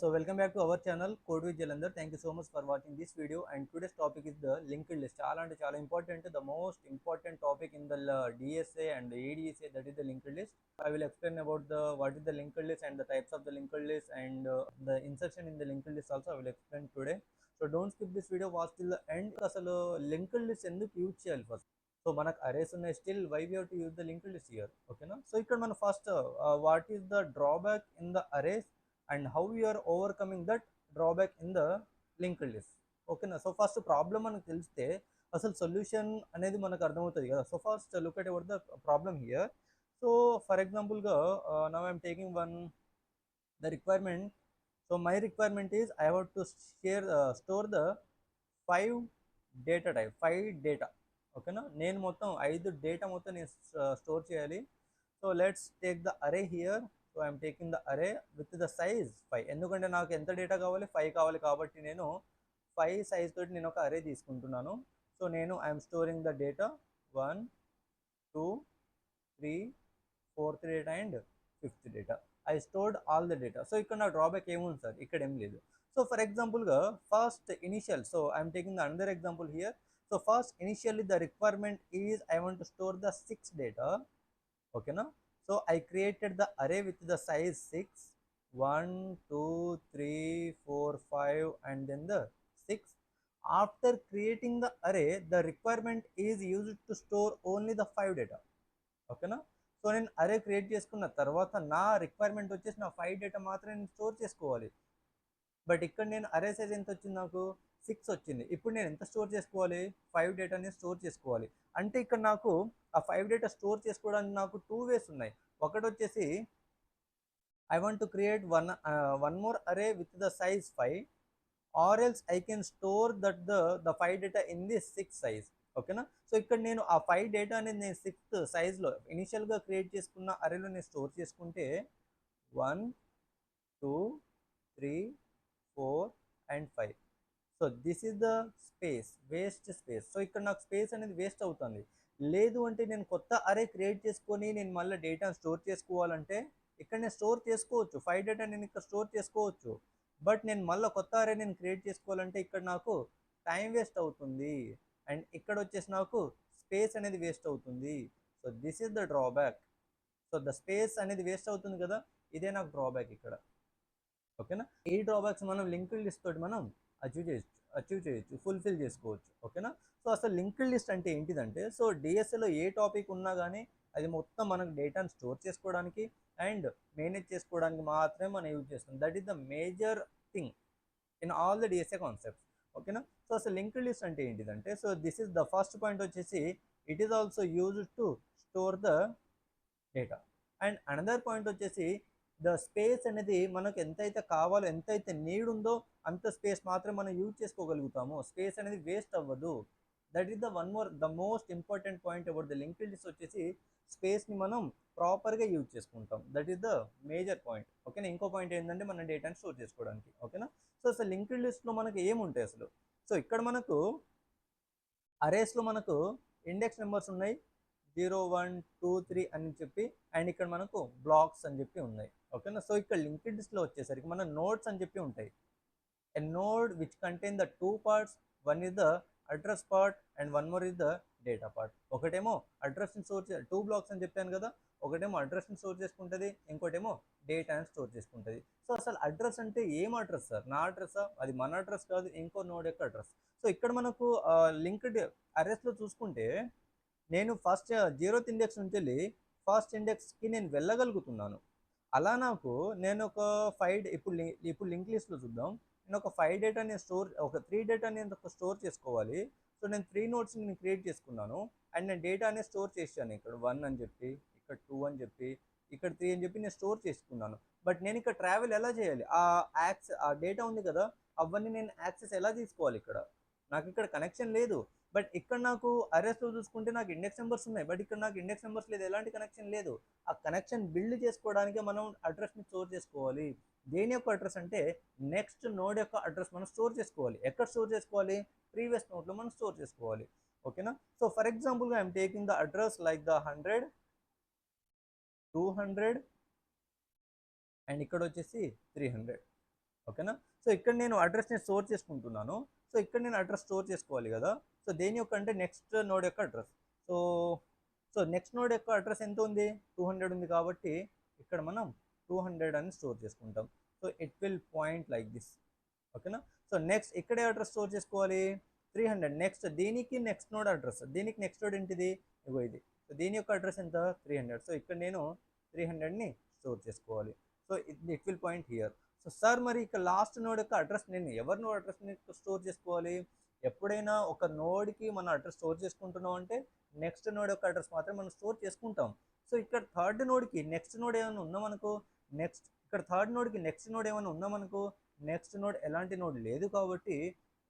So welcome back to our channel Code with Jalandhar. Thank you so much for watching this video, and today's topic is the linked list. Chala ante chala important, the most important topic in the DSA and the ADSA, that is the linked list. I will explain about the what is the linked list and the types of the linked list and the insertion in the linked list also I will explain today. So don't skip this video, watch till the end. అసలు linked list ఎందుకు use చేయాలి ఫస్ట్? So మనకు arrays ఉన్నాయి, still why we have to use the linked list here, ఓకేనా? So ఇక్కడ మనం first what is the drawback in the arrays and how you are overcoming that drawback in the linked list, ఓకేనా? So first problem మనకు తెలిస్తే అసలు solution అనేది మనకు అర్థమవుతుంది కదా. So first look at about the problem here. So for ఎగ్జాంపుల్గా now I'm taking one the requirement. So my requirement is I have to store the 5 data type, 5 data, ఓకేనా? నేను మొత్తం 5 డేటా మొత్తం నేను స్టోర్ చేయాలి. So let's take the array here. So I'm taking the array with the size 5, ఎందుకంటే నాకు ఎంత data కావాలి, 5 కావాలి, కాబట్టి నేను 5 సైజ్ తోటి నేను ఒక అరే తీసుకుంటున్నాను. సో నేను I'm storing the data 1 2 3 4th data and 5th data. I stored all the data. So ఇక్కడ నా డ్రాబ్యాక్ ఏముంది సార్? ఇక్కడ ఏం లేదు. సో ఫర్ ఎగ్జాంపుల్గా first initial, so I'm taking the another example here. So first initially the requirement is I want to store the 6 data, ఓకేనా? So I created the array with the size 6, 1 2 3 4 5 and then the 6. After creating the array, the requirement is used to store only the 5 data, ఓకేనా? So నేను అరే create చేసుకున్న తర్వాత నా requirement వచ్చేసి నా 5 data మాత్రమే నేను స్టోర్ చేసుకోవాలి. బట్ ఇక్కడ నేను అరే సైజ్ ఎంత వచ్చింది? నాకు 6 వచ్చింది. ఇప్పుడు నేను ఎంత స్టోర్ చేసుకోవాలి? 5 డేటాని స్టోర్ చేసుకోవాలి. అంటే ఇక్కడ నాకు ఆ 5 డేటా స్టోర్ చేసుకోవడానికి నాకు 2 వేస్ ఉన్నాయి. ఒకటి వచ్చేసి I want to create one more array with the size 5, or else I can store that the 5 data in the 6 size, ఓకేనా? సో ఇక్కడ నేను ఆ 5 డేటా అనేది నేను 6th సైజ్లో ఇనిషియల్గా క్రియేట్ చేసుకున్న అరేలో నేను స్టోర్ చేసుకుంటే 1 2 3 4 and 5. So this is the space, waste space. So ఇక్కడ నాకు స్పేస్ అనేది వేస్ట్ అవుతుంది. లేదు అంటే నేను కొత్త అరే క్రియేట్ చేసుకొని నేను మళ్ళీ డేటాను స్టోర్ చేసుకోవాలంటే ఇక్కడ నేను స్టోర్ చేసుకోవచ్చు, 5 డేటా నేను ఇక్కడ స్టోర్ చేసుకోవచ్చు. బట్ నేను మళ్ళీ కొత్త అరే నేను క్రియేట్ చేసుకోవాలంటే ఇక్కడ నాకు టైం వేస్ట్ అవుతుంది, అండ్ ఇక్కడ వచ్చేసి నాకు స్పేస్ అనేది వేస్ట్ అవుతుంది. So this is the drawback. So the space అనేది వేస్ట్ అవుతుంది కదా, ఇదే నాకు డ్రాబ్యాక్ ఇక్కడ, ఓకేనా? ఈ డ్రాబ్యాక్స్ మనం లింక్డ్ లిస్ట్ తోటి మనం అచీవ్ చేయొచ్చు, ఫుల్ఫిల్ చేసుకోవచ్చు, ఓకేనా? సో అసలు లింక్డ్ లిస్ట్ అంటే ఏంటిదంటే, సో డిఎస్ఏలో ఏ టాపిక్ ఉన్నా కానీ అది మొత్తం మనకు డేటాను స్టోర్ చేసుకోవడానికి అండ్ మేనేజ్ చేసుకోవడానికి మాత్రమే మనం యూజ్ చేస్తాం. That is the major thing in all the DSA concepts, ఓకేనా? సో అసలు లింక్డ్ లిస్ట్ అంటే ఏంటిదంటే, so this is the first point వచ్చేసి it is also used to store the data. And another point వచ్చేసి the space అనేది మనకు ఎంతైతే కావాలో, ఎంతైతే నీడ్ ఉందో అంత స్పేస్ మాత్రమే మనం యూజ్ చేసుకోగలుగుతాము. స్పేస్ అనేది వేస్ట్ అవ్వదు. That is the most important point about the linked list వచ్చేసి స్పేస్ని మనం ప్రాపర్గా యూజ్ చేసుకుంటాం. That is the major point, ఓకేనా? ఇంకో పాయింట్ ఏంటంటే మన డేటాని స్టోర్ చేసుకోవడానికి, ఓకేనా? సో అసలు లింక్డ్ లిస్ట్లో మనకు ఏముంటాయి అసలు? సో ఇక్కడ మనకు అరేస్లో మనకు ఇండెక్స్ నెంబర్స్ ఉన్నాయి 0 1 2 3 అని చెప్పి, అండ్ ఇక్కడ మనకు బ్లాక్స్ అని చెప్పి ఉన్నాయి, ఓకేనా? సో ఇక్కడ లింక్డ్ లిస్ట్లో వచ్చేసరికి మన నోడ్స్ అని చెప్పి ఉంటాయి. A node which contain the 2 parts, one is the address part and one more is the data part. ఒకటేమో అడ్రస్ని స్టోర్ 2 బ్లాక్స్ అని చెప్పాను కదా, ఒకటేమో అడ్రస్ని స్టోర్ చేసుకుంటుంది, ఇంకోటేమో డేటాని స్టోర్ చేసుకుంటుంది. సో అసలు అడ్రస్ అంటే ఏం అడ్రస్ సార్? నా అడ్రస్సా? అది మన అడ్రస్ కాదు, ఇంకో నోడ్ యొక్క అడ్రస్. సో ఇక్కడ మనకు లింక్డ్ అరెస్ట్లో చూసుకుంటే నేను ఫస్ట్ 0th ఇండెక్స్ నుంచి వెళ్ళి ఫస్ట్ ఇండెక్స్కి నేను వెళ్ళగలుగుతున్నాను. అలా నాకు నేను ఒక 5 ఇప్పుడు లింక్ లిస్ట్లో చూద్దాం. నేను ఒక 5 డేటా నేను ఒక 3 డేటా నేను స్టోర్ చేసుకోవాలి. సో నేను 3 నోట్స్ని నేను క్రియేట్ చేసుకున్నాను, అండ్ నేను డేటా అనేది స్టోర్ చేశాను. ఇక్కడ 1 అని చెప్పి, ఇక్కడ 2 అని చెప్పి, ఇక్కడ 3 అని చెప్పి నేను స్టోర్ చేసుకున్నాను. బట్ నేను ఇక్కడ ట్రావెల్ ఎలా చేయాలి? ఆ డేటా ఉంది కదా, అవన్నీ నేను యాక్సెస్ ఎలా తీసుకోవాలి? ఇక్కడ నాకు ఇక్కడ కనెక్షన్ లేదు. బట్ ఇక్కడ నాకు అరెస్ట్లో చూసుకుంటే నాకు ఇండెక్స్ నెంబర్స్ ఉన్నాయి, బట్ ఇక్కడ నాకు ఇండెక్స్ నెంబర్స్ లేదు, ఎలాంటి కనెక్షన్ లేదు. ఆ కనెక్షన్ బిల్డ్ చేసుకోవడానికి మనం అడ్రస్ని స్టోర్ చేసుకోవాలి. దేని యొక్క అడ్రస్ అంటే నెక్స్ట్ నోడ్ యొక్క అడ్రస్ మనం స్టోర్ చేసుకోవాలి. ఎక్కడ స్టోర్ చేసుకోవాలి? ప్రీవియస్ నోడ్లో మనం స్టోర్ చేసుకోవాలి, ఓకేనా? సో ఫర్ ఎగ్జాంపుల్గా I'm taking the address like the 100 200 and ఇక్కడ వచ్చేసి 300. ఓకేనా. సో ఇక్కడ నేను అడ్రస్ని స్టోర్ చేసుకుంటున్నాను. సో ఇక్కడ నేను అడ్రస్ స్టోర్ చేసుకోవాలి కదా. సో దేని యొక్క అంటే నెక్స్ట్ నోడ్ యొక్క address. So so next node యొక్క అడ్రస్ ఎంత ఉంది, 200 ఉంది కాబట్టి ఇక్కడ మనం 200 అని స్టోర్ చేసుకుంటాం. So it will point like this. ఓకేనా. సో నెక్స్ట్ ఇక్కడే అడ్రస్ స్టోర్ చేసుకోవాలి 300. నెక్స్ట్ దీనికి నెక్స్ట్ నోడ్ అడ్రస్, దీనికి నెక్స్ట్ నోడ్ ఏంటిది, ఇగో ఇది. సో దీని యొక్క అడ్రస్ ఎంత 300. సో ఇక్కడ నేను 300ని స్టోర్ చేసుకోవాలి. So it will point here. So sir మరి ఇక్కడ లాస్ట్ నోడ్ యొక్క అడ్రస్ నేను ఎవరి నోడ్ అడ్రస్ని స్టోర్ చేసుకోవాలి. ఎప్పుడైనా ఒక నోడ్కి మనం అడ్రస్ స్టోర్ చేసుకుంటున్నాం అంటే నెక్స్ట్ నోడ్ యొక్క అడ్రస్ మాత్రం మనం స్టోర్ చేసుకుంటాం. సో ఇక్కడ థర్డ్ నోడ్కి నెక్స్ట్ నోడ్ ఏమైనా ఉందామనుకో, నెక్స్ట్ ఇక్కడ థర్డ్ నోడ్కి నెక్స్ట్ నోడ్ ఏమైనా ఉందామనుకో, నెక్స్ట్ నోడ్ ఎలాంటి నోడ్ లేదు కాబట్టి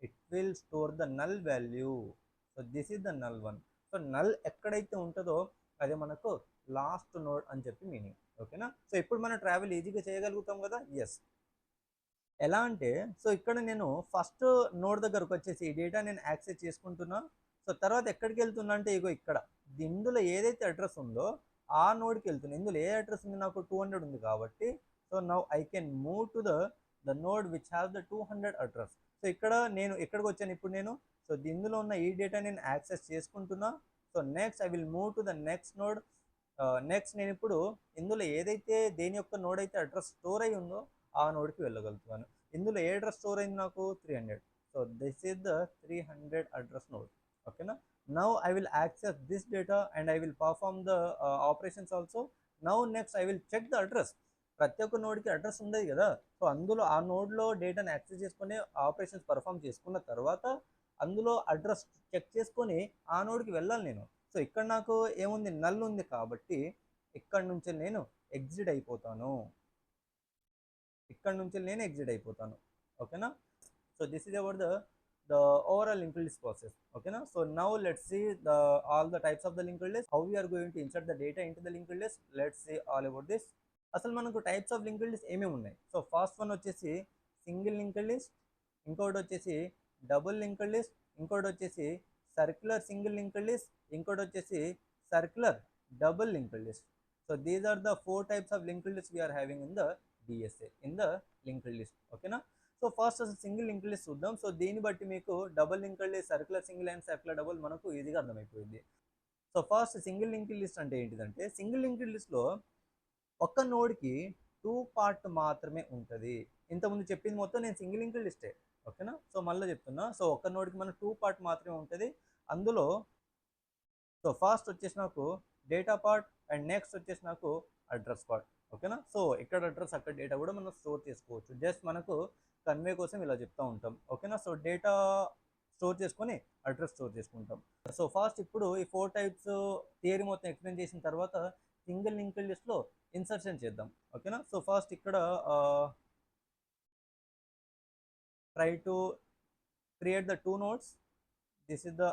it will store the null value. So this is the null one. So null ఎక్కడైతే ఉంటుందో అదే మనకు లాస్ట్ నోడ్ అని చెప్పి మీనింగ్. ఓకేనా. సో ఇప్పుడు మనం ట్రావెల్ ఈజీగా చేయగలుగుతాం కదా. ఎస్. ఎలా అంటే సో ఇక్కడ నేను ఫస్ట్ నోడ్ దగ్గరకు వచ్చేసి ఈ డేటా నేను యాక్సెస్ చేసుకుంటున్నా. సో తర్వాత ఎక్కడికి వెళ్తున్నా అంటే ఇగో ఇక్కడ ఇందులో ఏదైతే అడ్రస్ ఉందో ఆ నోడ్కి వెళ్తున్నా. ఇందులో ఏ అడ్రస్ ఉంది, నాకు 200 ఉంది కాబట్టి so now I can move to the node which have the 200 address. So ఇక్కడ నేను ఎక్కడికి వచ్చాను ఇప్పుడు నేను, సో ఇందులో ఉన్న ఈ డేటా నేను యాక్సెస్ చేసుకుంటున్నా. So next I will move to the next node. Next నేను ఇప్పుడు ఇందులో ఏదైతే దేని యొక్క నోడ్ అయితే అడ్రస్ స్టోర్ అయి ఉందో ఆ నోడ్కి వెళ్ళగలుగుతాను. ఇందులో ఏ అడ్రస్ స్టోర్ అయింది నాకు 300. So this is the 300 address node. ఓకేనా. Now I will access this data and I will perform the operations also. Now next I will check the address. ప్రతి ఒక్క నోడ్కి అడ్రస్ ఉండదు కదా. సో అందులో ఆ నోడ్లో డేటాను యాక్సెస్ చేసుకొని ఆపరేషన్స్ పర్ఫామ్ చేసుకున్న తర్వాత అందులో అడ్రస్ చెక్ చేసుకొని ఆ నోడ్కి వెళ్ళాలి నేను. సో ఇక్కడ నాకు ఏముంది, నల్ ఉంది కాబట్టి ఇక్కడ నుంచి నేను ఎగ్జిట్ అయిపోతాను. ఇక్కడ నుంచి నేను ఎగ్జిట్ అయిపోతాను. ఓకేనా. So this is about the overall linked list process. ఓకేనా. So now let's see all the types of the linked list, how we're going to insert the data into the linked list. Let's see all about this. అసలు మనకు types of linked list ఏమేమి ఉన్నాయి. So first one వచ్చేసి single linked list, ఇంకోటి వచ్చేసి double linked list, ఇంకోటి వచ్చేసి circular single linked list, ఇంకోటి వచ్చేసి circular double linked list. So these are the 4 types of linked lists we are having in the DSA, in the linked list. ఓకేనా. So first అసలు single linked list చూద్దాం. So దీన్ని బట్టి మీకు double linked list, circular single and circular double మనకు ఈజీగా అర్థమైపోయింది. So first single linked list అంటే ఏంటిదంటే, సింగిల్ లింక్డ్ లిస్ట్లో ఒక్క నోడ్కి 2 పార్ట్ మాత్రమే ఉంటుంది. ఇంతకుముందు చెప్పింది మొత్తం నేను సింగిల్ లింక్డ్ లిస్టే. ఓకేనా. సో మళ్ళీ చెప్తున్నా. సో ఒక్క నోడ్కి మనం 2 పార్ట్ మాత్రమే ఉంటుంది. అందులో సో ఫస్ట్ వచ్చేసి నాకు డేటా పార్ట్ అండ్ నెక్స్ట్ వచ్చేసి నాకు అడ్రస్ పార్ట్. ఓకేనా. సో ఇక్కడ అడ్రస్ అక్కడ డేటా కూడా మనం స్టోర్ చేసుకోవచ్చు. జస్ట్ మనకు కన్వే కోసం ఇలా చెప్తూ ఉంటాం. ఓకేనా. సో డేటా స్టోర్ చేసుకొని అడ్రస్ స్టోర్ చేసుకుంటాం. సో ఫస్ట్ ఇప్పుడు ఈ 4 types థియరీ మొత్తం ఎక్స్ప్లెయిన్ చేసిన తర్వాత సింగిల్ లింక్డ్ లిస్ట్లో ఇన్సర్షన్ చేద్దాం. ఓకేనా. సో ఫస్ట్ ఇక్కడ try to create the 2 nodes. This is the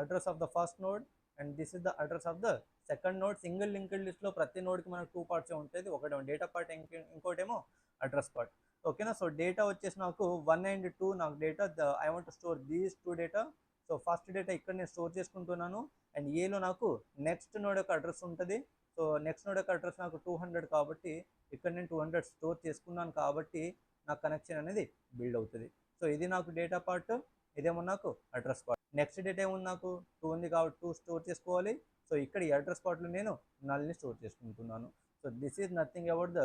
address of the first node and this is the address of the second node. Single linked లిస్ట్లో ప్రతి నోడ్కి మనకు 2 parts ఉంటుంది. ఒకటేమో డేటా పార్ట్, ఇంకోటేమో అడ్రస్ పార్ట్. ఓకేనా. So data వచ్చేసి నాకు 1 and 2 నాకు data, I want to store these 2 data. So first data ఇక్కడ నేను స్టోర్ చేసుకుంటున్నాను. అండ్ ఏలో నాకు నెక్స్ట్ నోడ్ యొక్క అడ్రస్ ఉంటుంది. సో నెక్స్ట్ నోడ్ యొక్క అడ్రస్ నాకు 200 కాబట్టి ఇక్కడ నేను 200 స్టోర్ చేసుకున్నాను కాబట్టి నాకు కనెక్షన్ అనేది బిల్డ్ అవుతుంది. సో ఇది నాకు డేటా పార్ట్, ఇదేమో నాకు అడ్రస్ పార్ట్. నెక్స్ట్ డేటా ఏముంది, నాకు 2 ఉంది కాబట్టి 2 స్టోర్ చేసుకోవాలి. సో ఇక్కడ ఈ అడ్రస్ పార్ట్లో నేను నల్ని స్టోర్ చేసుకుంటున్నాను. So this is nothing about the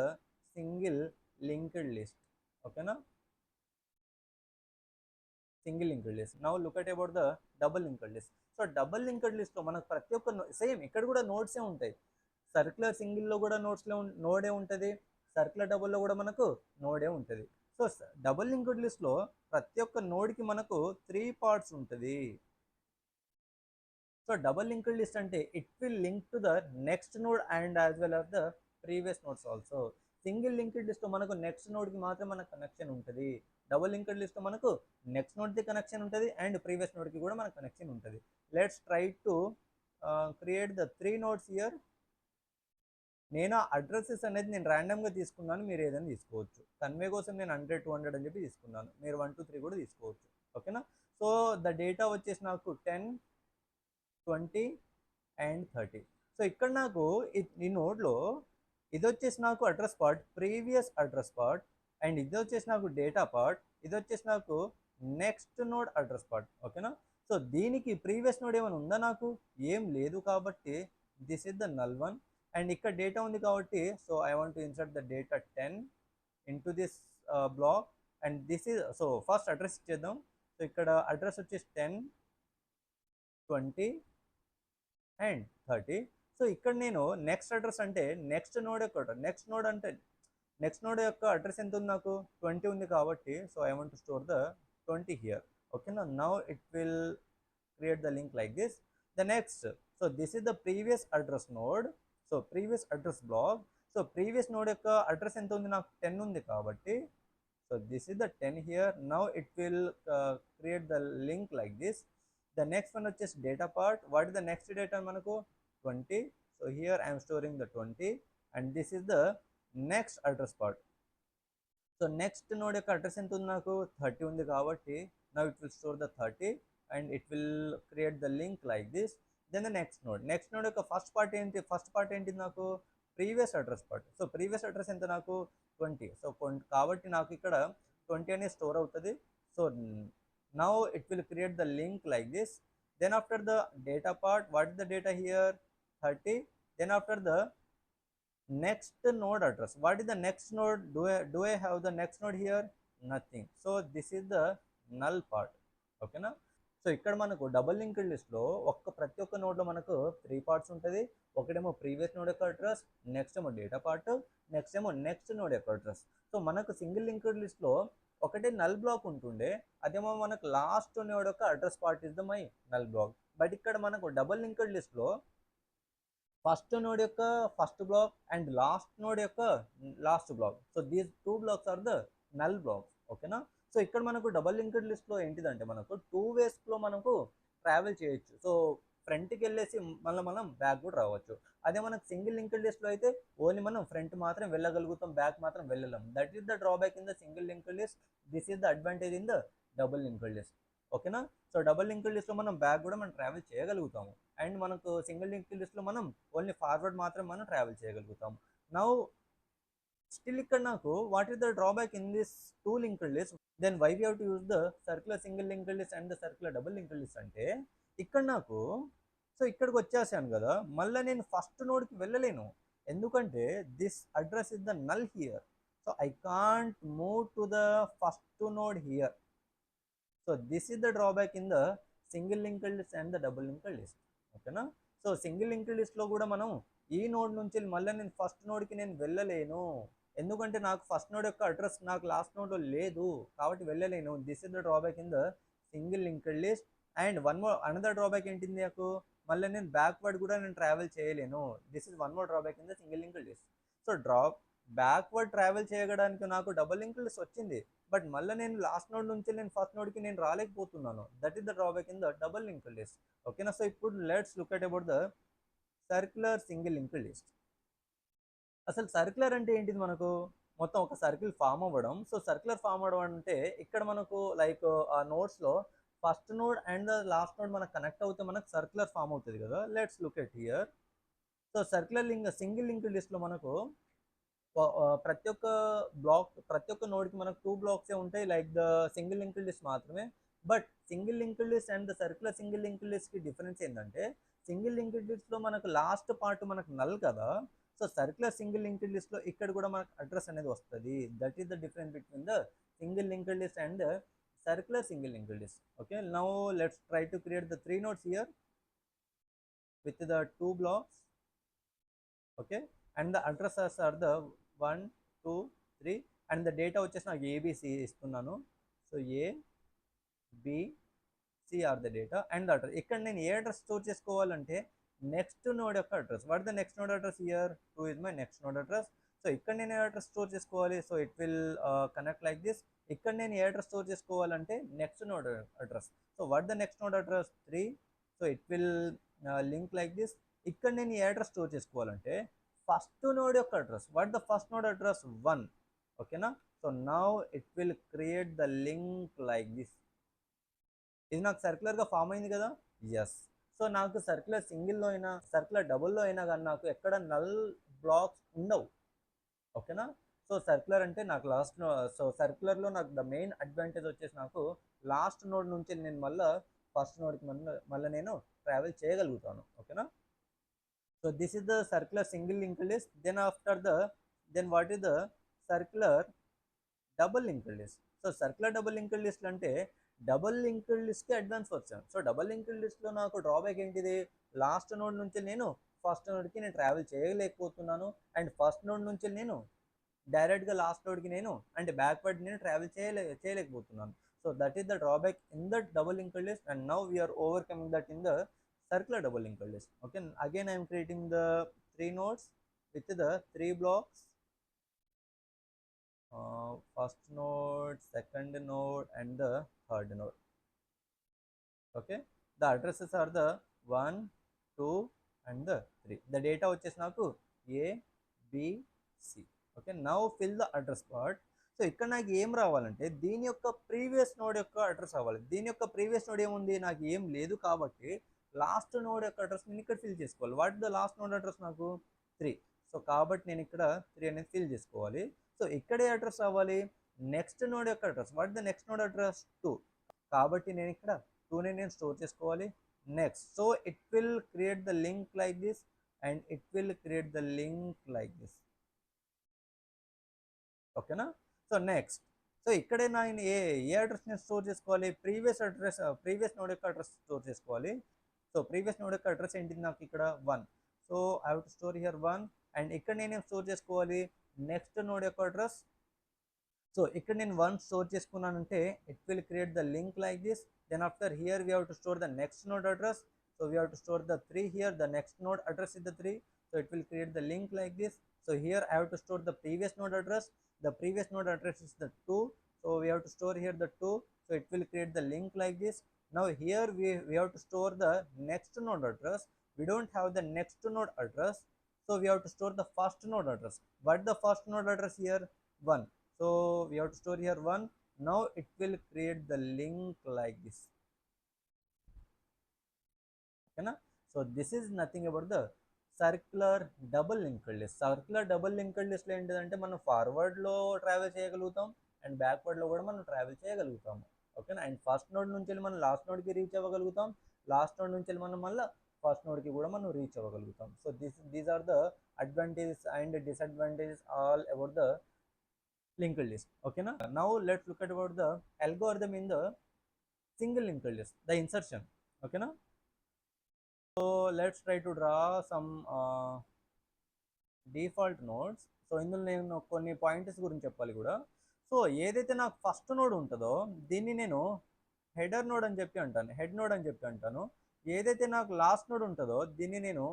single linked list. ఓకేనా. Single linked list. Now look at about the double linked list. So double linked లిస్ట్లో మనకు ప్రతి ఒక్క సేమ్ ఇక్కడ కూడా నోట్సే ఉంటాయి. సర్క్యులర్ సింగిల్లో కూడా నోడే ఉంటుంది, సర్క్యులర్ డబుల్లో కూడా మనకు నోడే ఉంటుంది. సో డబుల్ లింక్డ్ లిస్ట్లో ప్రతి ఒక్క నోడ్కి మనకు 3 parts ఉంటుంది. సో డబుల్ లింక్డ్ లిస్ట్ అంటే it will link to the next node and as well as the previous nodes also. Single linked లిస్ట్లో మనకు నెక్స్ట్ నోడ్కి మాత్రం మనకు కనెక్షన్ ఉంటుంది. డబుల్ లింక్డ్ లిస్ట్లో మనకు నెక్స్ట్ నోడ్కి కనెక్షన్ ఉంటుంది అండ్ ప్రీవియస్ నోడ్కి కూడా మనకు కనెక్షన్ ఉంటుంది. Let's try to create the 3 nodes here. నేను అడ్రసెస్ అనేది నేను ర్యాండమ్గా తీసుకున్నాను, మీరు ఏదైనా తీసుకోవచ్చు. కన్వే కోసం నేను 100, 200 అని చెప్పి తీసుకున్నాను. మీరు 1, 2, 3 కూడా తీసుకోవచ్చు. ఓకేనా. సో ద డేటా వచ్చేసి నాకు 10, 20 and 30. సో ఇక్కడ నాకు ఈ నోడ్లో ఇది వచ్చేసి నాకు address part, previous address part. And ఇది వచ్చేసి నాకు డేటా పార్ట్, ఇది వచ్చేసి నాకు నెక్స్ట్ నోడ్ అడ్రస్ పార్ట్. ఓకేనా. సో దీనికి ప్రీవియస్ నోడ్ ఏమైనా ఉందా, నాకు ఏం లేదు కాబట్టి this is the null one. And ఇక్కడ డేటా ఉంది కాబట్టి so I want to insert the data 10 into this block. And this is so first address ఇచ్చేద్దాం. సో ఇక్కడ అడ్రస్ వచ్చేసి 10, 20 అండ్ 30. సో ఇక్కడ నేను నెక్స్ట్ అడ్రస్ అంటే నెక్స్ట్ నోడ్ యొక్క నెక్స్ట్ నోడ్ యొక్క అడ్రస్ ఎంత ఉంది, నాకు 20 ఉంది కాబట్టి so I want to store the 20 here. ఓకేనా. Now it will create the link like this. The next, so this is the previous address node, so previous address block. So previous node యొక్క address ఎంత ఉంది, నాకు 10 ఉంది కాబట్టి so this is the 10 here. Now it will create the link like this. The next one వచ్చేసి data part. What is the next data మనకు 20. So here I am storing the 20 and this is the next address part. So next node యొక్క address ఎంత ఉంది, నాకు 30 ఉంది కాబట్టి now it will store the 30 and it will create the link like this. Then the next node యొక్క first part ఏంటి నాకు previous address part. So previous address ఎంత నాకు 20. సో కాబట్టి నాకు ఇక్కడ 20 అనేది స్టోర్ అవుతుంది. So now it will create the link like this. Then after the data part, what is the data here 30. Then after the next node address, what is the next node, do I have the next node here, nothing. So this is the null part. Okay na. So ఇక్కడ మనకు double linked లిస్ట్లో ప్రతి ఒక్క నోడ్లో మనకు 3 parts ఉంటుంది. ఒకటేమో previous node యొక్క అడ్రస్, నెక్స్ట్ ఏమో డేటా పార్ట్, నెక్స్ట్ ఏమో నెక్స్ట్ నోడ్ యొక్క అడ్రస్. సో మనకు సింగిల్ లింక్డ్ లిస్ట్లో ఒకటే నల్ బ్లాక్ ఉంటుండే, అదేమో మనకు లాస్ట్ నోడ్ యొక్క address part is the my null block. But ఇక్కడ మనకు డబుల్ లింక్డ్ లిస్ట్లో ఫస్ట్ నోడ్ యొక్క first block and last node యొక్క last block. So these 2 blocks are the null blocks. ఓకేనా. సో ఇక్కడ మనకు డబల్ లింక్డ్ లిస్ట్లో ఏంటిదంటే మనకు 2 వేస్లో మనకు ట్రావెల్ చేయొచ్చు. సో ఫ్రంట్కి వెళ్ళేసి మళ్ళీ మనం బ్యాక్ కూడా రావచ్చు. అదే మనకు సింగిల్ లింక్డ్ లిస్ట్లో అయితే ఓన్లీ మనం ఫ్రంట్ మాత్రం వెళ్ళగలుగుతాం, బ్యాక్ మాత్రం వెళ్ళలేం. That is the drawback in the single linked list. This is the advantage in the double linked list. ఓకేనా. సో డబుల్ లింక్డ్ లిస్ట్లో మనం బ్యాక్ కూడా మనం ట్రావెల్ చేయగలుగుతాము. అండ్ మనకు సింగిల్ లింక్డ్ లిస్ట్లో మనం ఓన్లీ ఫార్వర్డ్ మాత్రం మనం ట్రావెల్ చేయగలుగుతాము. నౌ స్టిల్ ఇక్కడ నాకు what is the drawback in this 2 linked list, then why we have to use the circular single linked list and the circular double linked list అంటే ఇక్కడ నాకు సో ఇక్కడికి వచ్చేసాను కదా, మళ్ళీ నేను ఫస్ట్ నోడ్కి వెళ్ళలేను. ఎందుకంటే this address is the null here. So I can't move to the first node here. So this is the drawback in the single linked list and the double linked list. ఓకేనా. So single linked లిస్ట్లో కూడా మనం ఈ node నుంచి మళ్ళీ నేను first నోడ్కి నేను వెళ్ళలేను. ఎందుకంటే నాకు ఫస్ట్ నోడ్ యొక్క అడ్రస్ నాకు లాస్ట్ నోడ్లో లేదు కాబట్టి వెళ్ళలేను. This is the drawback in the single linked list. And another drawback ఏంటింది నాకు, మళ్ళీ నేను బ్యాక్వర్డ్ కూడా నేను ట్రావెల్ చేయలేను. This is one more drawback in the single linked list. So backward travel చేయడానికి నాకు డబుల్ లింక్డ్ లిస్ట్ వచ్చింది, బట్ మళ్ళీ నేను లాస్ట్ నోడ్ నుంచి నేను ఫస్ట్ నోడ్కి నేను రాలేకపోతున్నాను. That is the drawback in the double linked list. ఓకేనా. సో ఇప్పుడు let's look at about the circular single linked list. అసలు సర్క్యులర్ అంటే ఏంటిది, మనకు మొత్తం ఒక సర్కిల్ ఫామ్ అవ్వడం. సో సర్క్యులర్ ఫామ్ అవ్వడం అంటే ఇక్కడ మనకు లైక్ ఆ నోడ్స్లో first node and last node మనకు కనెక్ట్ అవుతే మనకు సర్క్యులర్ ఫామ్ అవుతుంది కదా. Let's look at here. So circular single linked లిస్ట్లో మనకు ప్రతి ఒక్క నోడ్కి మనకు 2 బ్లాక్సే ఉంటాయి like the single linked list మాత్రమే. But single linked list and the circular single linked లిస్ట్కి డిఫరెన్స్ ఏంటంటే సింగిల్ లింక్డ్ లిస్ట్లో మనకు లాస్ట్ పార్ట్ మనకు నల్ కదా. సో సర్క్యులర్ సింగిల్ లింక్డ్ లిస్ట్లో ఇక్కడ కూడా మనకు అడ్రస్ అనేది వస్తుంది. That is the difference between the single linked list and circular single linked list. Okay, now let's try to create the 3 nodes here with the 2 blocks. Okay, and the addresses are the 1 2 3 and the data వచ్చేసి నాకు ABC ఇస్తున్నాను. So ABC are the data and the address. ఇక్కడ నేను ఏ address store చేసుకోవాలంటే next node యొక్క address. What the next node address here 2 is my next node address. So ఇక్కడ నేను ఏ address store చేసుకోవాలి, so it will connect like this. ఇక్కడ నేను ఏ address store చేసుకోవాలంటే next node address. So what the next node address 3. So it will link like this. ఇక్కడ నేను ఏ address store చేసుకోవాలంటే first node యొక్క address. What the first node address 1. ఓకేనా. So now it will create the link like this. ఇది నాకు సర్క్యులర్గా form అయింది కదా. Yes. So నాకు సర్క్యులర్ సింగిల్లో అయినా సర్క్యులర్ డబుల్లో అయినా కానీ నాకు ఎక్కడ నల్ బ్లాక్స్ ఉండవు. ఓకేనా. సో సర్క్యులర్ అంటే నాకు సో సర్క్యులర్లో నాకు ద మెయిన్ అడ్వాంటేజ్ వచ్చేసి నాకు లాస్ట్ నోడ్ నుంచి నేను మళ్ళీ ఫస్ట్ నోడ్కి మళ్ళీ నేను ట్రావెల్ చేయగలుగుతాను. ఓకేనా. So this is the circular single linked list. Then what is the circular double linked list. So circular double linked list అంటే డబుల్ లింక్డ్ లిస్ట్కి అడ్వాన్స్ వచ్చాను. సో డబుల్ లింక్డ్ లిస్ట్లో నాకు డ్రాబ్యాక్ ఏంటిది, లాస్ట్ నోడ్ నుంచి నేను ఫస్ట్ నోడ్కి నేను ట్రావెల్ చేయలేకపోతున్నాను, అండ్ ఫస్ట్ నోడ్ నుంచి నేను డైరెక్ట్గా లాస్ట్ నోడ్కి నేను అంటే బ్యాక్వర్డ్ నేను ట్రావెల్ చేయలేకపోతున్నాను. So that is the drawback in the double linked list, and now we're overcoming that in the circular double linked list. Okay, again I am creating the 3 nodes with the 3 blocks, first node, second node, and the third node. Okay, the addresses are the 1, 2, and the 3. The data వచ్చేసి నాకు A, B, C. Okay, now fill the address part. So ఇక్కడ నాకు ఏం రావాలంటే దీని యొక్క previous node యొక్క address రావాలి. దీని యొక్క ప్రీవియస్ నోడ్ ఏముంది, నాకు ఏం లేదు కాబట్టి లాస్ట్ నోడ్ యొక్క అడ్రస్ నేను ఇక్కడ ఫిల్ చేసుకోవాలి. What the last node address నాకు 3. సో కాబట్టి నేను ఇక్కడ 3 అనేది ఫిల్ చేసుకోవాలి. సో ఇక్కడే అడ్రస్ రావాలి నెక్స్ట్ నోడ్ యొక్క address. What the next node address 2. కాబట్టి నేను ఇక్కడ 2ని నేను స్టోర్ చేసుకోవాలి. Next, so it will create the link like this, and it will create the link like this. ఓకేనా. సో నెక్స్ట్, సో ఇక్కడే నేను ఏ అడ్రస్ నేను స్టోర్ చేసుకోవాలి, ప్రీవియస్ నోడ్ యొక్క అడ్రస్ స్టోర్ చేసుకోవాలి. సో ప్రీవియస్ నోడ్ యొక్క అడ్రస్ ఏంటిది నాకు ఇక్కడ 1. So I have to store here 1, and ఇక్కడ నేను స్టోర్ చేసుకోవాలి నెక్స్ట్ నోడ్ యొక్క అడ్రస్. సో ఇక్కడ నేను 1 స్టోర్ చేసుకున్నానంటే it will create the link like this. Then after here we have to store the next node address. So we have to store the 3 here. The next node address is the 3. So it will create the link like this. So here I have to store the previous node address. The previous node address is the 2. So we have to store here the 2. So it will create the link like this. Now here we have to store the next node address. We don't have the next node address, so we have to store the first node address. What the first node address here? 1. So we have to store here 1. Now it will create the link like this. Okay na? So this is nothing about the circular double linked list. Circular double linked లిస్ట్లో ఏంటిదంటే మనం ఫార్వర్డ్లో travel చేయగలుగుతాం, and బ్యాక్వర్డ్లో కూడా మనం travel చేయగలుగుతాము. ఓకేనా. And first node నుంచి వెళ్ళి మనం లాస్ట్ నోడ్కి రీచ్ అవ్వగలుగుతాం, లాస్ట్ నోడ్ నుంచి వెళ్ళి మనం మళ్ళీ ఫస్ట్ నోడ్కి కూడా మనం రీచ్ అవ్వగలుగుతాం. So these are the advantages and disadvantages all about the linked list. ఓకేనా. Now let's look at about the algorithm in the single linked list, the insertion. ఓకేనా. So let's try to draw some default nodes. సో ఇందులో నేను కొన్ని points గురించి చెప్పాలి కూడా. So ఏదైతే నాకు ఫస్ట్ నోడ్ ఉంటుందో దీన్ని నేను హెడర్ నోడ్ అని చెప్పి అంటాను, హెడ్ నోడ్ అని చెప్పి అంటాను. ఏదైతే నాకు లాస్ట్ నోడ్ ఉంటుందో దీన్ని నేను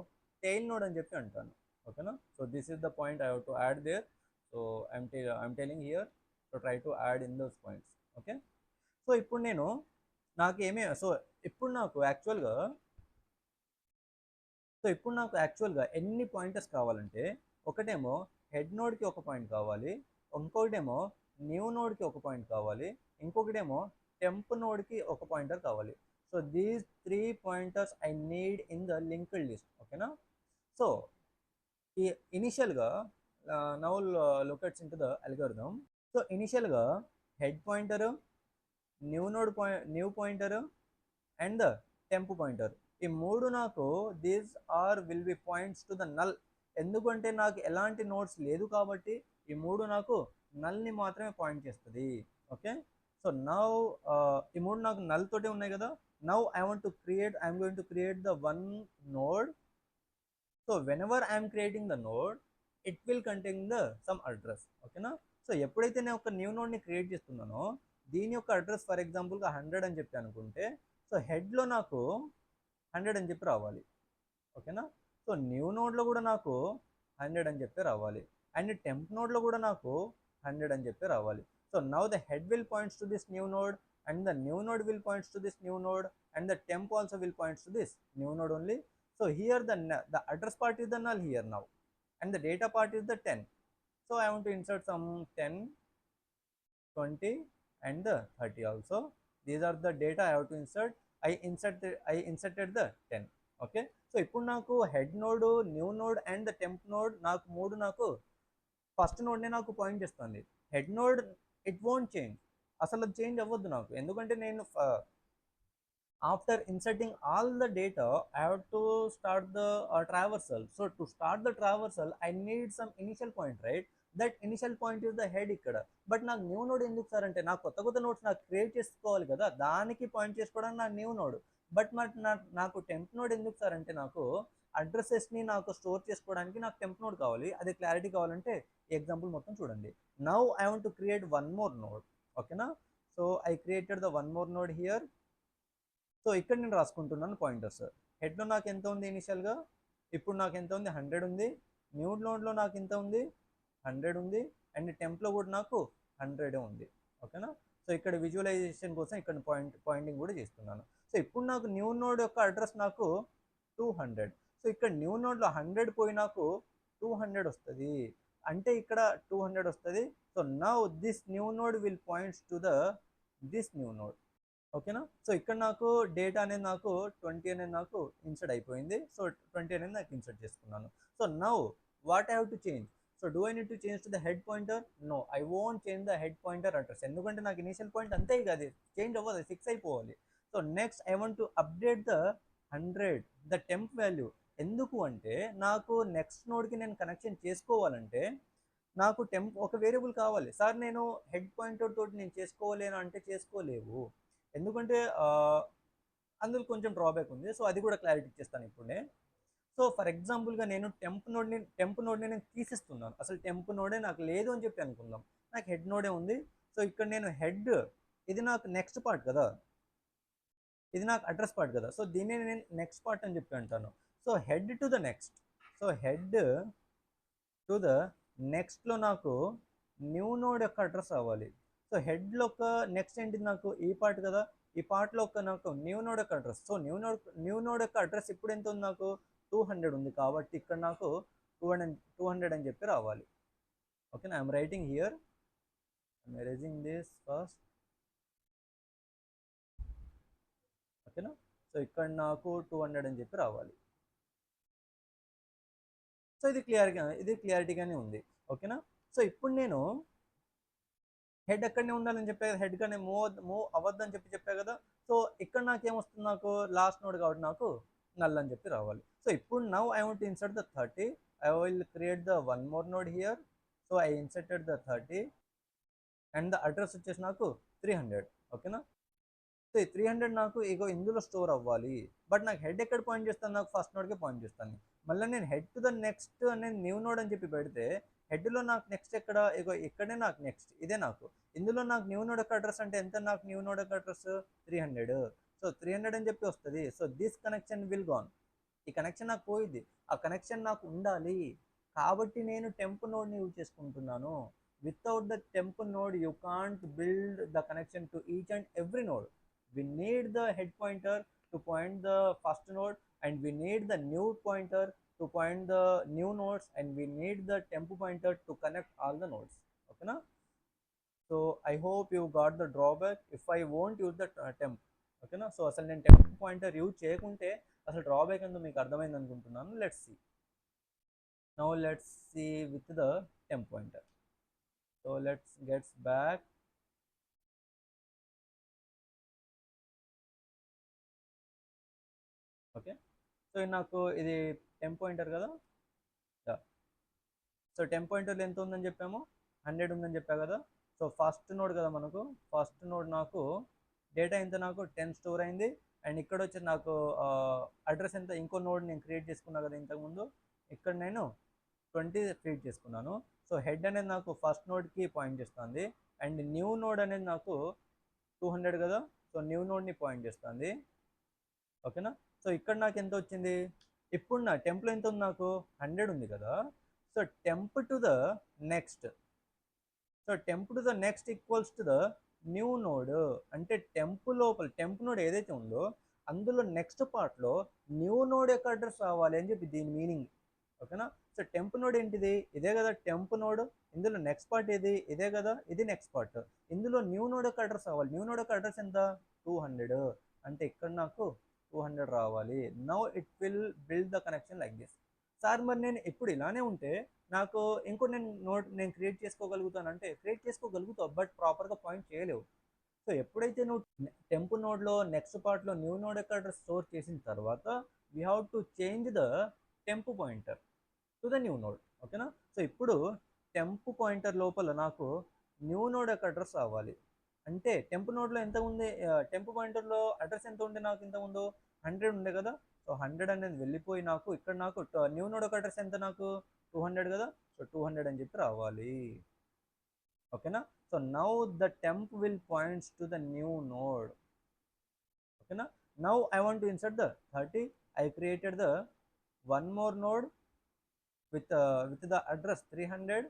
టెయిల్ నోడ్ అని చెప్పి అంటాను. ఓకేనా. So this is the point I have to add there. So I'm telling here, so try to add in those points. Okay. So ఇప్పుడు నేను ఇప్పుడు నాకు యాక్చువల్గా ఎన్ని పాయింటర్స్ కావాలంటే, ఒకటేమో హెడ్ నోడ్కి ఒక పాయింట్ కావాలి, ఇంకొకటేమో న్యూ నోడ్కి ఒక పాయింట్ కావాలి, ఇంకొకటేమో టెంప్ నోడ్కి ఒక పాయింటర్ కావాలి. So these 3 pointers I need in the linked list. ఓకేనా. సో ఈ ఇనిషియల్గా now look in to the algorithm. So ఇనిషియల్గా head pointer, new pointer and the temp pointer, ఈ 3 నాకు these will be points to the null. ఎందుకంటే నాకు ఎలాంటి notes లేదు కాబట్టి ఈ 3 నాకు నల్ని మాత్రమే పాయింట్ చేస్తుంది. ఓకే. సో నౌ ఈ 3 నాకు నల్ తోటే ఉన్నాయి కదా. Now I'm going to create the 1 node. So whenever I'm creating the node it will contain the sum address. ఓకేనా. సో ఎప్పుడైతే నేను ఒక న్యూ నోడ్ని క్రియేట్ చేస్తున్నానో దీని యొక్క అడ్రస్ ఫర్ ఎగ్జాంపుల్గా 100 అని చెప్పి అనుకుంటే, సో హెడ్లో నాకు 100 అని చెప్పి రావాలి. ఓకేనా. సో న్యూ నోడ్లో కూడా నాకు 100 అని చెప్పి రావాలి, అండ్ టెంప్ నోడ్లో కూడా నాకు 100 అని చెప్పి రావాలి. So now the head will points to this new node, and the new node will points to this new node, and the temp also will points to this new node only. So here the address part is the null here now, and the data part is the 10. So I want to insert some 10, 20 and the 30 also. These are the data I have to insert. I inserted the 10. Okay. So ఇప్పుడు నాకు head node, new node and the temp node నాకు 3 నాకు first నోడ్నే నాకు point చేస్తుంది. Head node it won't change, అసలు అది change అవ్వద్దు నాకు, ఎందుకంటే నేను after inserting all the data I have to start the traversal. So to start the traversal I need some initial point, right? That initial point is the head ఇక్కడ. But నాకు new node ఎందుకు sir అంటే నాకు కొత్త కొత్త notes నాకు create చేసుకోవాలి కదా, దానికి పాయింట్ చేసుకోవడానికి నా న్యూ నోడ్. బట్ నాకు టెంప్ నోడ్ ఎందుకు సార్ అంటే నాకు అడ్రసెస్ని నాకు స్టోర్ చేసుకోవడానికి నాకు టెంప్ నోడ్ కావాలి. అది క్లారిటీ కావాలంటే ఈ ఎగ్జాంపుల్ మొత్తం చూడండి. Now I want to create one more node, ఓకేనా? So I created the one more node here. So ఇక్కడ నేను రాసుకుంటున్నాను పాయింటర్స్. హెడ్లో నాకు ఎంత ఉంది ఇనిషియల్గా, ఇప్పుడు నాకు ఎంత ఉంది 100 ఉంది, న్యూ నోడ్లో నాకు ఎంత ఉంది 100 ఉంది, అండ్ టెంప్లో కూడా నాకు 100 ఉంది, ఓకేనా? సో ఇక్కడ విజువలైజేషన్ కోసం ఇక్కడ పాయింటింగ్ కూడా చేస్తున్నాను. సో ఇప్పుడు నాకు న్యూ నోడ్ యొక్క అడ్రస్ నాకు 200. సో ఇక్కడ న్యూ నోడ్లో 100 పోయి నాకు 200 వస్తుంది, అంటే ఇక్కడ 200 వస్తుంది. So now this new node will points to this new node, ఓకేనా? సో ఇక్కడ నాకు డేటా అనేది నాకు 20 అనేది నాకు ఇన్సర్ట్ అయిపోయింది. సో 20 అనేది నాకు ఇన్సర్ట్ చేసుకున్నాను. So now what I have to change? So do I need to change to the head pointer? No, I won't change the head pointer address, ఎందుకంటే నాకు ఇనిషియల్ పాయింట్ అంతే, అది చేంజ్ అవ్వదు, fix అయిపోవాలి. So next I want to update the 100 the temp value. ఎందుకు అంటే నాకు next నోడ్కి నేను కనెక్షన్ చేసుకోవాలంటే నాకు టెంప్ ఒక వేరియబుల్ కావాలి. సార్ నేను హెడ్ పాయింటర్ తోటి నేను చేసుకోలేను అంటే చేసుకోలేవు, ఎందుకంటే అందులో కొంచెం డ్రాబ్యాక్ ఉంది. సో అది కూడా క్లారిటీ ఇచ్చేస్తాను ఇప్పుడే. సో ఫర్ ఎగ్జాంపుల్గా నేను టెంప్ నోడ్ని నేను తీసిస్తున్నాను, అసలు టెంప్ నోడే నాకు లేదు అని చెప్పి అనుకుందాం, నాకు హెడ్ నోడే ఉంది. సో ఇక్కడ నేను హెడ్, ఇది నాకు నెక్స్ట్ పార్ట్ కదా, ఇది నాకు అడ్రస్ పార్ట్ కదా, సో దీన్ని నేను నెక్స్ట్ పార్ట్ అని చెప్పి అంటాను. So head to the next, so head to the నెక్స్ట్లో నాకు న్యూ నోడ్ యొక్క అడ్రస్ అవ్వాలి. సో హెడ్లో ఒక నెక్స్ట్ ఏంటి నాకు ఈ పార్ట్ కదా, ఈ పార్ట్లో ఒక నాకు న్యూ నోడ్ యొక్క అడ్రస్. సో న్యూ నోడ్ యొక్క అడ్రస్ ఇప్పుడు ఎంత ఉంది నాకు 200 ఉంది, కాబట్టి ఇక్కడ నాకు 200 అని చెప్పి రావాలి, ఓకేనా? I'm writing here, I'm erasing this first, ఓకేనా? సో ఇక్కడ నాకు 200 అని చెప్పి రావాలి. సో ఇది క్లియారిటీగానే ఉంది, ఓకేనా? సో ఇప్పుడు నేను హెడ్ ఎక్కడనే ఉండాలని చెప్పా కదా, హెడ్ కానీ మూవ్ అవ్వద్దని చెప్పా కదా. సో ఇక్కడ నాకేమొస్తుంది, నాకు లాస్ట్ నోడ్ కాబట్టి నాకు నల్ అని చెప్పి రావాలి. సో ఇప్పుడు now I want to insert the 30, I will create the one more node here. So I inserted the 30 and the address వచ్చేసి నాకు 300, ఓకేనా? సో ఈ 300 నాకు ఇగో ఇందులో స్టోర్ అవ్వాలి, బట్ నాకు హెడ్ ఎక్కడ పాయింట్ చేస్తాను, నాకు ఫస్ట్ నోడ్కే పాయింట్ చేస్తాను. మళ్ళీ నేను హెడ్ టు ద నెక్స్ట్ అనేది న్యూ నోడ్ అని చెప్పి పెడితే హెడ్లో నాకు నెక్స్ట్ ఎక్కడ, ఇగో ఇక్కడే నాకు నెక్స్ట్, ఇదే నాకు ఇందులో నాకు న్యూ నోడ్ యొక్క అడ్రస్ అంటే ఎంత, నాకు న్యూ నోడ్ యొక్క అడ్రస్ 300. సో 300 అని చెప్పి వస్తుంది. So this connection will gone, ఈ కనెక్షన్ నాకు పోయింది, ఆ కనెక్షన్ నాకు ఉండాలి, కాబట్టి నేను టెంప్ నోడ్ని యూజ్ చేసుకుంటున్నాను. Without the temp node you can't build the connection to each and every node. We need the head pointer to point the first node, and we need the new pointer to point the new nodes, and we need the temp pointer to connect all the nodes, okay na? So I hope you got the drawback if I won't use the temp, okay na? So asalu nen temp pointer use cheyakunte asalu drawback endo meeku ardhamaindi anukuntunnanu. Let's see, now let's see with the temp pointer. So let's get back. Okay, so నాకు ఇది temp pointer కదా. So temp పాయింటర్లో ఎంత ఉందని చెప్పాము, 100 ఉందని చెప్పా కదా. So first node కదా మనకు, ఫస్ట్ నోడ్ నాకు డేటా ఎంత, నాకు 10 స్టోర్ అయింది. అండ్ ఇక్కడ వచ్చి నాకు అడ్రస్ ఎంత, ఇంకో నోడ్ నేను క్రియేట్ చేసుకున్నా కదా ఇంతకుముందు, ఇక్కడ నేను 20 క్రియేట్ చేసుకున్నాను. సో హెడ్ అనేది నాకు ఫస్ట్ నోడ్కి పాయింట్ చేస్తుంది, అండ్ న్యూ నోడ్ అనేది నాకు 200 కదా, సో న్యూ నోడ్ని పాయింట్ చేస్తుంది, ఓకేనా? సో ఇక్కడ నాకు ఎంత వచ్చింది, ఇప్పుడు నా టెంప్లో ఎంత ఉంది, నాకు 100 ఉంది కదా. So temp to the next, so temp to the next equals to the new node, అంటే టెంప్ లోపల టెంప్ నోడ్ ఏదైతే ఉందో అందులో నెక్స్ట్ పార్ట్లో న్యూ నోడ్ యొక్క అడ్రస్ రావాలి అని చెప్పి దీని మీనింగ్, ఓకేనా? సో టెంప్ నోడ్ ఏంటిది, ఇదే కదా టెంప్ నోడ్, ఇందులో నెక్స్ట్ పార్ట్ ఏది, ఇదే కదా, ఇది నెక్స్ట్ పార్ట్, ఇందులో న్యూ నోడ్ యొక్క అడ్రస్ రావాలి. న్యూ నోడ్ యొక్క అడ్రస్ ఎంత, 200, అంటే ఇక్కడ నాకు 200 రావాలి. Now it will build the connection like this. Sir మరి నేను ఎప్పుడు ఇలానే ఉంటే నాకు ఇంకో నేను క్రియేట్ చేసుకోగలుగుతాను అంటే క్రియేట్ చేసుకోగలుగుతావు, బట్ ప్రాపర్గా పాయింట్ చేయలేవు. సో ఎప్పుడైతే నువ్వు టెంప్ నోడ్లో నెక్స్ట్ పార్ట్లో న్యూ నోడ్ ఎక్కడ స్టోర్ చేసిన తర్వాత we have to change the temp pointer to the new node. ఓకేనా? సో ఇప్పుడు టెంప్ పాయింటర్ లోపల నాకు న్యూ నోడ్ యొక్క అడ్రస్ అవ్వాలి. అంటే టెంప్ నోడ్లో ఎంత ఉంది, టెంప్ పాయింటర్లో అడ్రస్ ఎంత ఉండే నాకు ఇంత ముందు 100 ఉండే కదా. సో 100 అనేది వెళ్ళిపోయి నాకు ఇక్కడ నాకు న్యూ నోడ్ ఒక అడ్రస్ ఎంత నాకు 200 కదా. సో 200 అని చెప్పి రావాలి. ఓకేనా? So now the temp will points to the new node. ఓకేనా? Now I want to insert the 30. I created the one more node with the address 300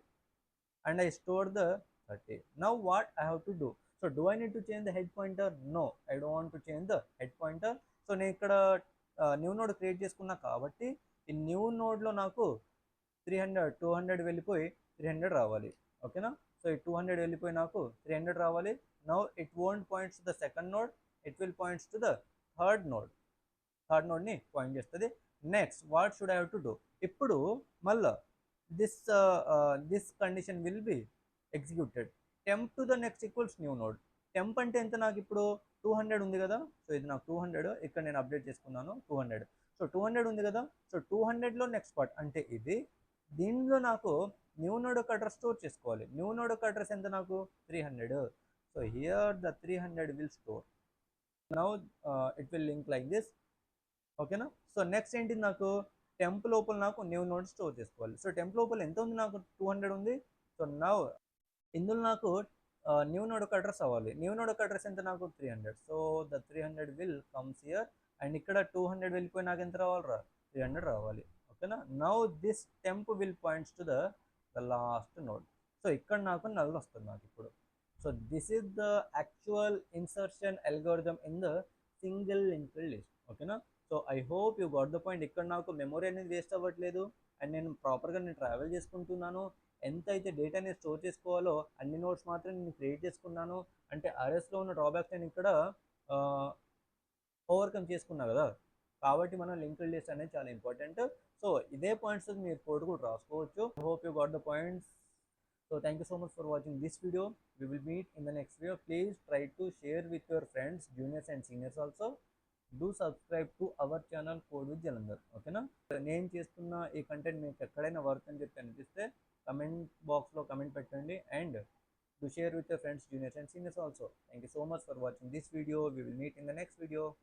and I stored the 30. Now what I have to do? So do I need to change the head pointer? No, I don't want to change the head pointer. So నేను ఇక్కడ new node create చేసుకున్నా కాబట్టి ఈ new నోడ్లో నాకు 200 వెళ్ళిపోయి 300 రావాలి. ఓకేనా? సో ఈ 200 వెళ్ళిపోయి నాకు 300 రావాలి. Now it won't points to the second node, it will points to the third నోడ్ని పాయింట్ చేస్తుంది. Next what should I have to do? ఇప్పుడు మళ్ళా this condition will be executed. Temp to the next equals new node. Temp అంటే ఎంత నాకు ఇప్పుడు 200 ఉంది కదా. సో ఇది నాకు 200 ఇక్కడ నేను అప్డేట్ చేసుకున్నాను 200. సో 200 ఉంది కదా. సో 200లో నెక్స్ట్ పార్ట్ అంటే ఇది. దీనిలో నాకు న్యూ నోడ్ ఒక అడ్రస్ స్టోర్ చేసుకోవాలి. న్యూ నోడ్ ఒక అడ్రస్ ఎంత నాకు 300. So here the 300 will store. Now it will link like this. ఓకేనా? సో నెక్స్ట్ ఏంటి, నాకు టెంప్ లోపల నాకు న్యూ నోడ్ స్టోర్ చేసుకోవాలి. సో టెంప్ లోపల ఎంత ఉంది నాకు 200 ఉంది. సో నౌ ఇందులో నాకు న్యూ నోడ్ ఒక అడ్రస్ అవ్వాలి. న్యూ నోడ్ ఒక అడ్రస్ ఎంత నాకు 300. So the 300 will comes here and ఇక్కడ 200 వెళ్ళిపోయి నాకు ఎంత రావాలి 300 రావాలి. ఓకేనా? Now this temp will points to the last node. So ఇక్కడ నాకు నల్ వస్తుంది నాకు ఇప్పుడు. So this is the actual insertion algorithm in the single linked list. ఓకేనా? So I hope you got the point. ఇక్కడ నాకు మెమొరీ అనేది waste అవ్వట్లేదు అండ్ నేను ప్రాపర్గా నేను ట్రావెల్ చేసుకుంటున్నాను. ఎంత అయితే డేటాని స్టోర్ చేసుకోవాలో అన్ని నోట్స్ మాత్రం నేను క్రియేట్ చేసుకున్నాను. అంటే అరెస్లో ఉన్న డ్రాబ్యాక్స్ నేను ఇక్కడ ఓవర్కమ్ చేసుకున్నా కదా. కాబట్టి మనం లింక్డ్ లిస్ట్ అనేది చాలా ఇంపార్టెంట్. సో ఇదే పాయింట్స్ మీరు కోడ్ కూడా రాసుకోవచ్చు. I hope you got the points. So thank you so much for watching this video. We will meet in the next video. Please try to share with your friends, juniors and seniors also. Do subscribe to our channel Code with Jalandhar. ఓకేనా? నేను చేస్తున్న ఈ content మీకు ఎక్కడైనా work అని చెప్పి అనిపిస్తే comment బాక్స్లో కమెంట్ పెట్టండి and do share with your friends, juniors and seniors also. Thank you so much for watching this video. We will meet in the next video.